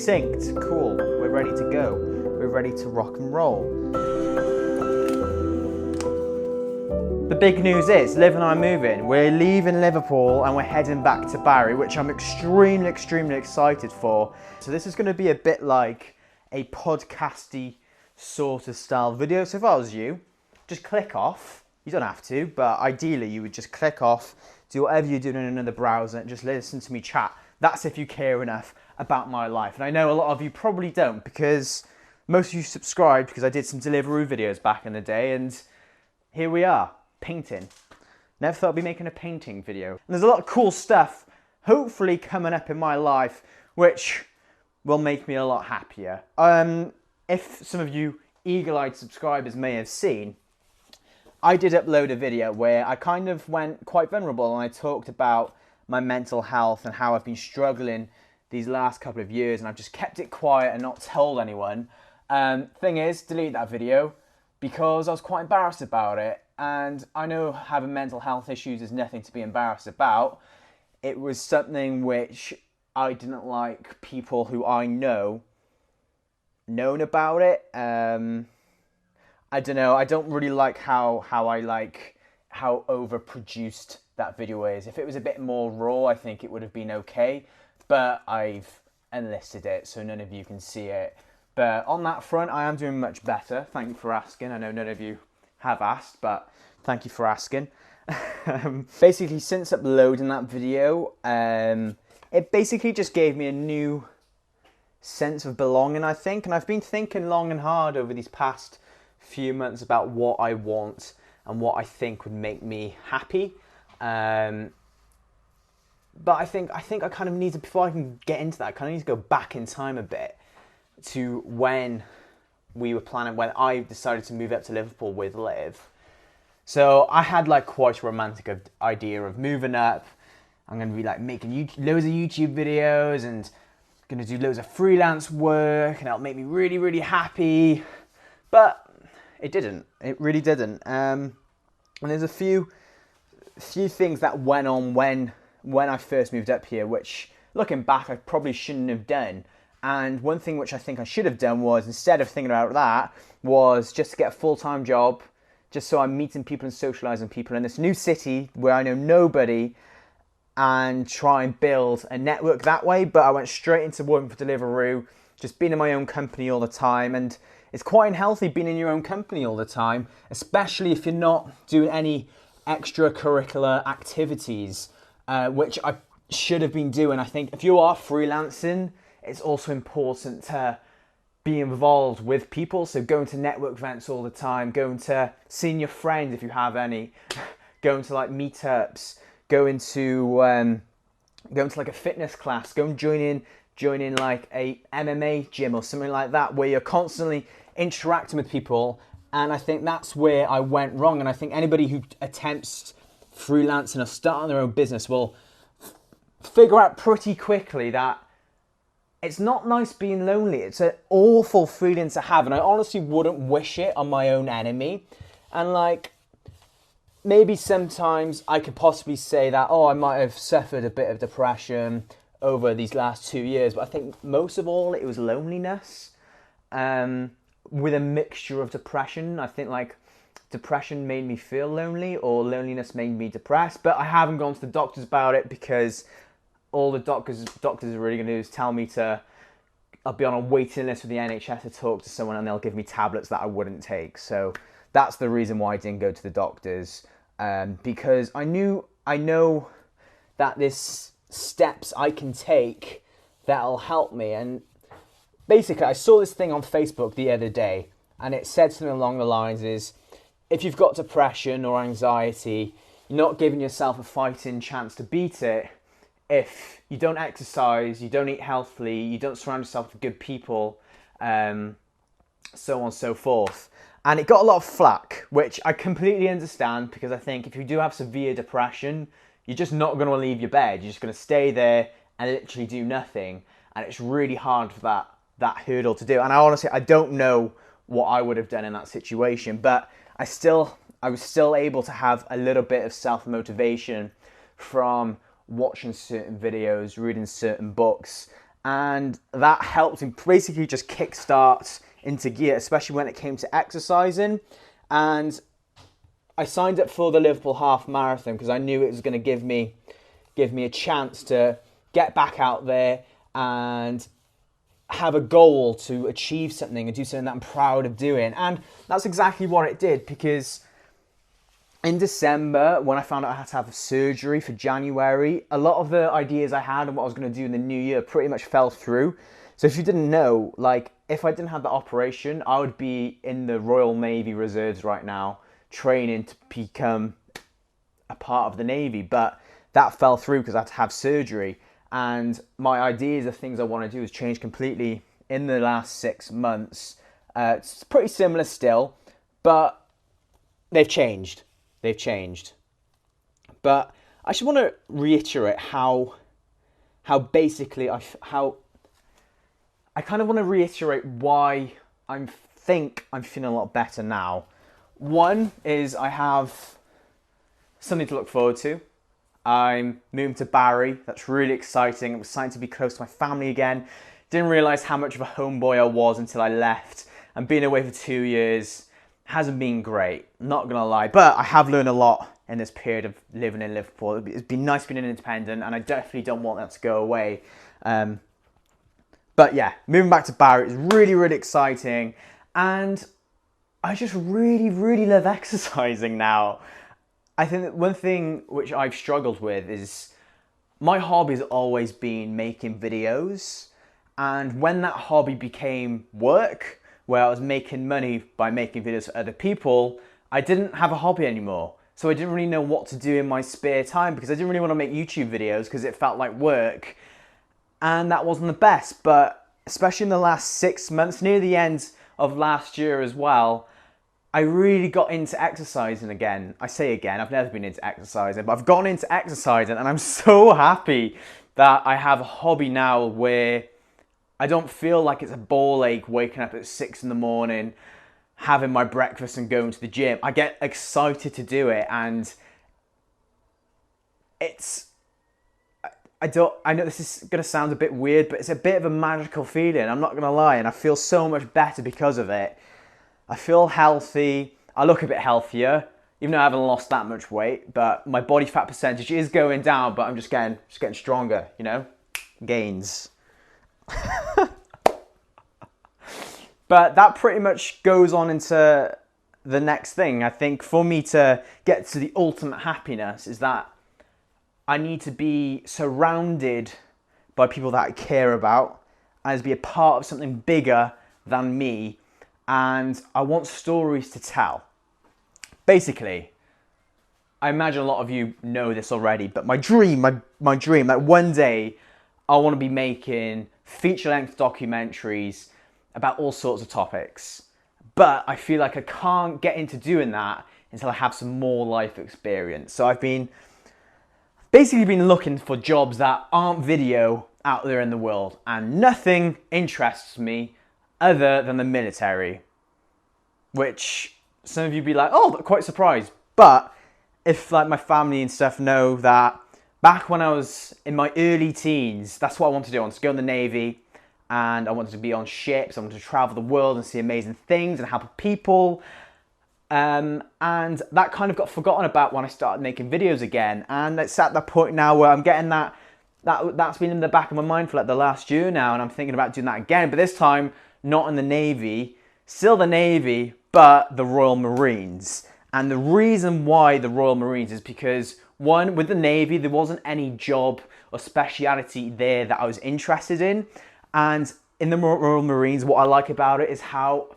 synced. Cool. We're ready to go. We're ready to rock and roll. The big news is, Liv and I are moving. We're leaving Liverpool and we're heading back to Barry, which I'm extremely, extremely excited for. So this is going to be a bit like a podcasty sort of style video. So if I was you, just click off. You don't have to, but ideally you would just click off, do whatever you're doing in another browser and just listen to me chat. That's if you care enough about my life. And I know a lot of you probably don't, because most of you subscribed because I did some Deliveroo videos back in the day, and here we are. Painting. Never thought I'd be making a painting video. And there's a lot of cool stuff hopefully coming up in my life which will make me a lot happier. If some of you eagle-eyed subscribers may have seen, I did upload a video where I kind of went quite vulnerable and I talked about my mental health and how I've been struggling these last couple of years, and I've just kept it quiet and not told anyone. Thing is, delete that video because I was quite embarrassed about it. And I know having mental health issues is nothing to be embarrassed about. It was something which I didn't like people who I know known about it. I don't know. I don't really like how overproduced that video is. If it was a bit more raw, I think it would have been okay. But I've enlisted it so none of you can see it. But on that front, I am doing much better. Thank you for asking. I know none of you have asked, but thank you for asking. Basically, since uploading that video, it basically just gave me a new sense of belonging, I think. And I've been thinking long and hard over these past few months about what I want and what I think would make me happy. But I think I kind of need to, before I can get into that, I kind of need to go back in time a bit to when we were planning, when I decided to move up to Liverpool with Liv. So I had like quite a romantic idea of moving up. I'm going to be like making loads of YouTube videos and going to do loads of freelance work, and it'll make me really, really happy. But it didn't. It really didn't. And there's a few things that went on when I first moved up here, which looking back, I probably shouldn't have done. And one thing which I think I should have done was, instead of thinking about that, was just to get a full-time job, just so I'm meeting people and socialising people in this new city where I know nobody, and try and build a network that way. But I went straight into working for Deliveroo, just being in my own company all the time. And it's quite unhealthy being in your own company all the time, especially if you're not doing any extracurricular activities, which I should have been doing. I think if you are freelancing, it's also important to be involved with people. So going to network events all the time, going to seeing your friends if you have any, going to like meetups, going to like a fitness class, joining like a MMA gym or something like that, where you're constantly interacting with people. And I think that's where I went wrong. And I think anybody who attempts freelancing or starting their own business will figure out pretty quickly that it's not nice being lonely. It's an awful feeling to have, and I honestly wouldn't wish it on my own enemy. And like, maybe sometimes I could possibly say that, I might have suffered a bit of depression over these last 2 years, but I think most of all, it was loneliness, with a mixture of depression. I think like depression made me feel lonely, or loneliness made me depressed, but I haven't gone to the doctors about it, because all the doctors are really going to do is tell me I'll be on a waiting list with the NHS to talk to someone, and they'll give me tablets that I wouldn't take. So that's the reason why I didn't go to the doctors, because I know that there's steps I can take that'll help me. And basically, I saw this thing on Facebook the other day, and it said something along the lines is, if you've got depression or anxiety, you're not giving yourself a fighting chance to beat it if you don't exercise, you don't eat healthily, you don't surround yourself with good people, so on and so forth. And it got a lot of flack, which I completely understand, because I think if you do have severe depression, you're just not going to leave your bed. You're just going to stay there and literally do nothing. And it's really hard for that hurdle to do. And I don't know what I would have done in that situation, but I was still able to have a little bit of self-motivation from watching certain videos, reading certain books, and that helped him basically just kickstart into gear, especially when it came to exercising. And I signed up for the Liverpool half marathon because I knew it was going to give me a chance to get back out there and have a goal to achieve something and do something that I'm proud of doing. And that's exactly what it did, because in December, when I found out I had to have surgery for January, a lot of the ideas I had and what I was going to do in the new year pretty much fell through. So if you didn't know, like, if I didn't have the operation, I would be in the Royal Navy Reserves right now, training to become a part of the Navy. But that fell through because I had to have surgery. And my ideas of things I want to do has changed completely in the last 6 months. It's pretty similar still, but they've changed. They've changed. But I just want to reiterate how basically how I kind of want to reiterate why I think I'm feeling a lot better now. One is I have something to look forward to. I'm moving to Barry. That's really exciting. I'm excited to be close to my family again. Didn't realise how much of a homeboy I was until I left. And being away for 2 years hasn't been great, not going to lie. But I have learned a lot in this period of living in Liverpool. It's been nice being an independent, and I definitely don't want that to go away. But yeah, moving back to Barry is really, really exciting. And I just really, really love exercising now. I think that one thing which I've struggled with is my hobby's always been making videos. And when that hobby became work, where I was making money by making videos for other people, I didn't have a hobby anymore. So I didn't really know what to do in my spare time, because I didn't really want to make YouTube videos because it felt like work. And that wasn't the best. But especially in the last 6 months, near the end of last year as well, I really got into exercising again. I say again, I've never been into exercising, but I've gotten into exercising, and I'm so happy that I have a hobby now where I don't feel like it's a ball ache waking up at 6 in the morning, having my breakfast and going to the gym. I get excited to do it, and I know this is going to sound a bit weird, but it's a bit of a magical feeling, I'm not going to lie, and I feel so much better because of it. I feel healthy. I look a bit healthier, even though I haven't lost that much weight. But my body fat percentage is going down. But I'm just getting stronger. You know, gains. But that pretty much goes on into the next thing. I think for me to get to the ultimate happiness is that I need to be surrounded by people that I care about, and to be a part of something bigger than me. And I want stories to tell. Basically, I imagine a lot of you know this already, but my dream, like one day I want to be making feature-length documentaries about all sorts of topics. But I feel like I can't get into doing that until I have some more life experience. So I've basically been looking for jobs that aren't video out there in the world, and nothing interests me other than the military, which some of you be like, oh, quite surprised. But if like my family and stuff know that back when I was in my early teens, that's what I wanted to do. I wanted to go in the Navy, and I wanted to be on ships. I wanted to travel the world and see amazing things and help people. And that kind of got forgotten about when I started making videos again. And it's at that point now where I'm getting that's been in the back of my mind for like the last year now, and I'm thinking about doing that again. But this time, not in the Navy, still the Navy, but the Royal Marines. And the reason why the Royal Marines is because, one, with the Navy, there wasn't any job or speciality there that I was interested in. And in the Royal Marines, what I like about it is how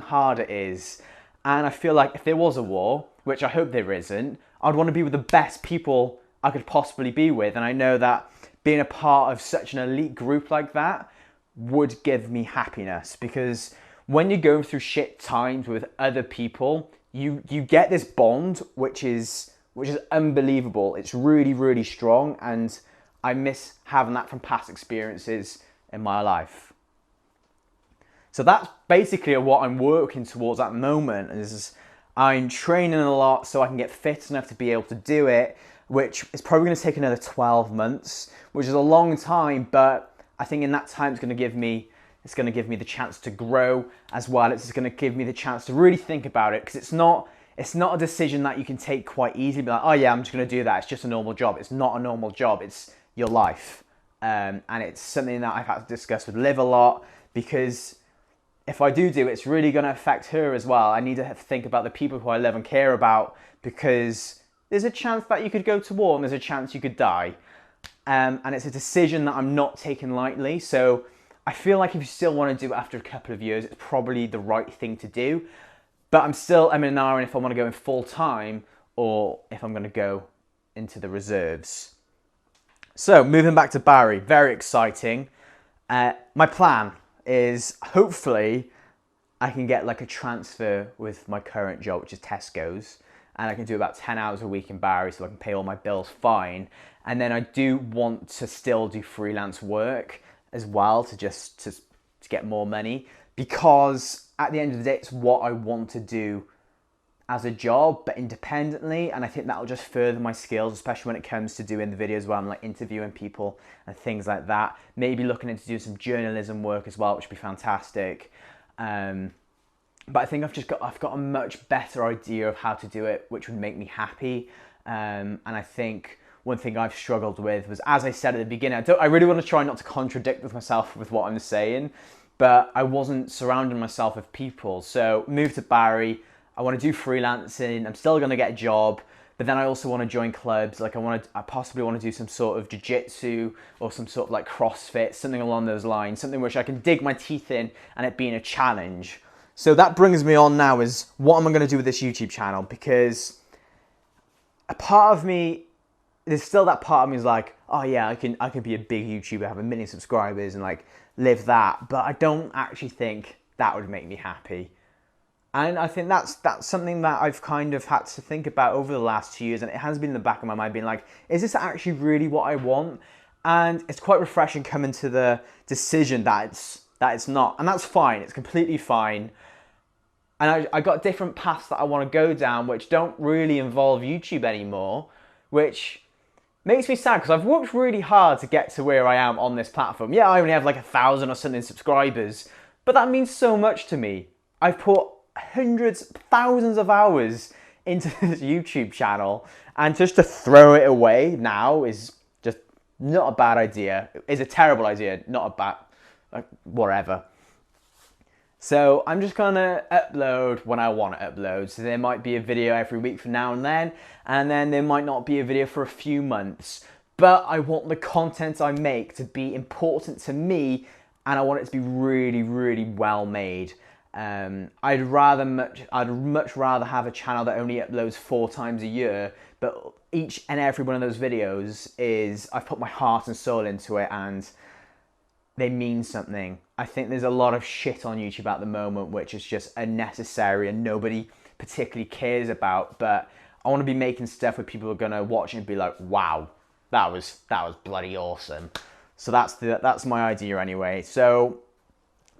hard it is. And I feel like if there was a war, which I hope there isn't, I'd want to be with the best people I could possibly be with. And I know that being a part of such an elite group like that would give me happiness, because when you're going through shit times with other people, you get this bond which is unbelievable. It's really, really strong, and I miss having that from past experiences in my life. So that's basically what I'm working towards at the moment. Is I'm training a lot so I can get fit enough to be able to do it, which is probably going to take another 12 months, which is a long time, but I think in that time it's going to give me the chance to grow as well. It's going to give me the chance to really think about it, because it's not a decision that you can take quite easily. Be like, oh yeah, I'm just going to do that. It's just a normal job. It's not a normal job. It's your life. And it's something that I've had to discuss with Liv a lot, because if I do it, it's really going to affect her as well. I need to think about the people who I love and care about, because there's a chance that you could go to war and there's a chance you could die. And it's a decision that I'm not taking lightly. So I feel like if you still want to do it after a couple of years, it's probably the right thing to do. But I'm in an hour if I want to go in full time or if I'm going to go into the reserves. So moving back to Barry, very exciting. My plan is hopefully I can get like a transfer with my current job, which is Tesco's, and I can do about 10 hours a week in Barry so I can pay all my bills fine. And then I do want to still do freelance work as well to get more money, because at the end of the day, it's what I want to do as a job, but independently. And I think that'll just further my skills, especially when it comes to doing the videos where I'm like interviewing people and things like that. Maybe looking into doing some journalism work as well, which would be fantastic. But I think I've got a much better idea of how to do it, which would make me happy. And I think one thing I've struggled with was, as I said at the beginning, I really want to try not to contradict with myself with what I'm saying, but I wasn't surrounding myself with people. So moved to Barry, I want to do freelancing, I'm still going to get a job, but then I also want to join clubs. Like I possibly want to do some sort of jiu-jitsu or some sort of like CrossFit, something along those lines, something which I can dig my teeth in and it being a challenge. So that brings me on now is, what am I going to do with this YouTube channel? Because a part of me, there's still that part of me is like, oh yeah, I can be a big YouTuber, have 1 million subscribers and like live that. But I don't actually think that would make me happy. And I think that's something that I've kind of had to think about over the last 2 years. And it has been in the back of my mind being like, is this actually really what I want? And it's quite refreshing coming to the decision that it's not. And that's fine. It's completely fine. And I got different paths that I want to go down, which don't really involve YouTube anymore, which makes me sad because I've worked really hard to get to where I am on this platform. Yeah, I only have like 1,000 or something subscribers, but that means so much to me. I've put hundreds, thousands of hours into this YouTube channel, and just to throw it away now is just not a bad idea. It's a terrible idea, not a bad, whatever. So I'm just gonna upload when I want to upload. So there might be a video every week from now and then there might not be a video for a few months. But I want the content I make to be important to me, and I want it to be really, really well made. I'd much rather have a channel that only uploads 4 times a year, but each and every one of those videos I've put my heart and soul into it, and they mean something. I think there's a lot of shit on YouTube at the moment which is just unnecessary and nobody particularly cares about, but I want to be making stuff where people are going to watch and be like, wow, that was bloody awesome. So that's my idea anyway. So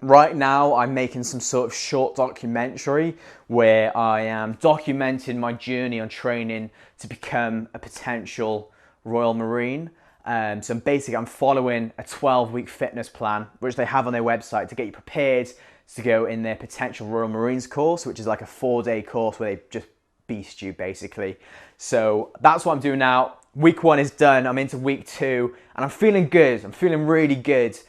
right now I'm making some sort of short documentary where I am documenting my journey on training to become a potential Royal Marine. So basically I'm following a 12-week fitness plan, which they have on their website to get you prepared to go in their potential Royal Marines course, which is like a 4-day course where they just beast you basically. So that's what I'm doing now. Week 1 is done. I'm into week 2 and I'm feeling good. I'm feeling really good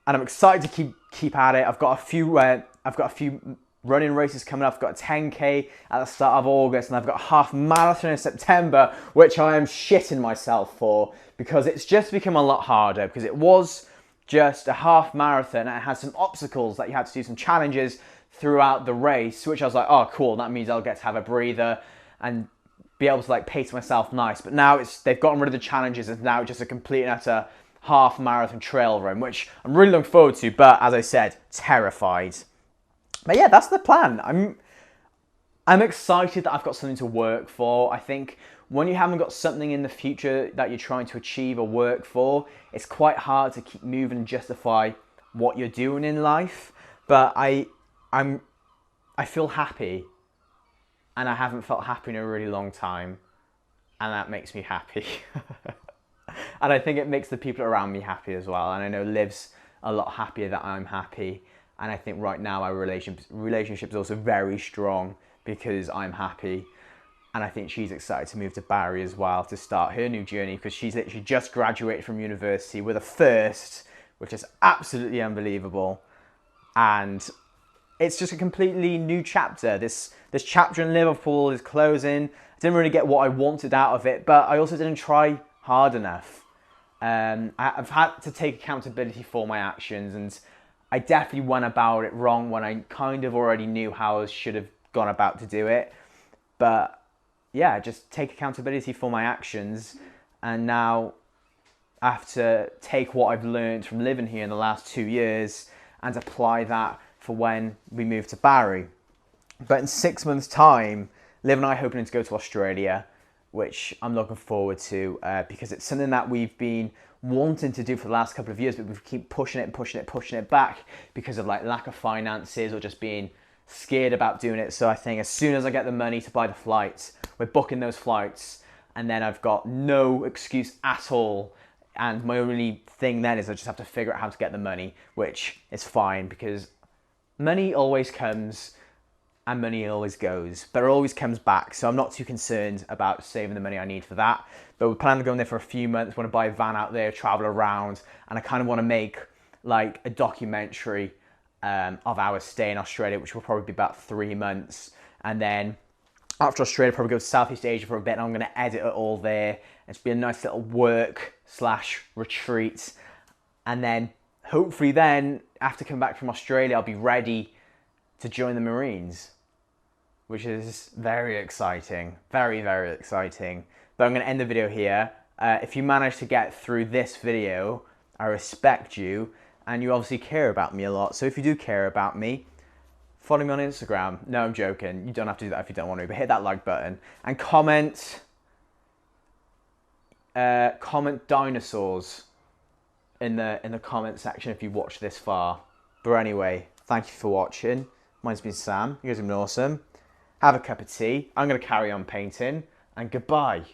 and I'm excited to keep at it. I've got a few running races coming up. I've got a 10K at the start of August and I've got a half marathon in September, which I am shitting myself for because it's just become a lot harder, because it was just a half marathon and it had some obstacles that you had to do, some challenges throughout the race, which I was like, oh cool, that means I'll get to have a breather and be able to like pace myself nice. But now they've gotten rid of the challenges and now it's just a complete and utter half marathon trail run, which I'm really looking forward to, but as I said, terrified. But yeah, that's the plan. I'm excited that I've got something to work for. I think when you haven't got something in the future that you're trying to achieve or work for, it's quite hard to keep moving and justify what you're doing in life. But I feel happy, and I haven't felt happy in a really long time, and that makes me happy. And I think it makes the people around me happy as well. And I know Liv's a lot happier that I'm happy. And I think right now our relationship is also very strong because I'm happy. And I think she's excited to move to Barry as well to start her new journey, because she's literally just graduated from university with a first, which is absolutely unbelievable. And it's just a completely new chapter. This chapter in Liverpool is closing. I didn't really get what I wanted out of it, but I also didn't try hard enough. I've had to take accountability for my actions, and I definitely went about it wrong when I kind of already knew how I should have gone about to do it. But yeah, just take accountability for my actions, and now I have to take what I've learned from living here in the last 2 years and apply that for when we move to Barry. But in 6 months' time, Liv and I are hoping to go to Australia, which I'm looking forward to because it's something that we've been wanting to do for the last couple of years, but we keep pushing it back because of like lack of finances or just being scared about doing it. So I think as soon as I get the money to buy the flights, we're booking those flights, and then I've got no excuse at all. And my only thing then is I just have to figure out how to get the money, which is fine because money always comes and money always goes, but it always comes back. So I'm not too concerned about saving the money I need for that. But we're planning on going there for a few months. Want to buy a van out there, travel around, and I kind of want to make like a documentary of our stay in Australia, which will probably be about 3 months. And then after Australia, probably go to Southeast Asia for a bit, and I'm going to edit it all there. It's be a nice little work/retreat. And then hopefully then, after coming back from Australia, I'll be ready to join the Marines, which is very exciting. Very, very exciting. But I'm going to end the video here. If you manage to get through this video, I respect you, and you obviously care about me a lot. So if you do care about me, follow me on Instagram. No, I'm joking. You don't have to do that if you don't want to, but hit that like button and comment dinosaurs in the comment section if you watched this far. But anyway, thank you for watching. Mine's been Sam. You guys have been awesome. Have a cup of tea. I'm going to carry on painting, and goodbye.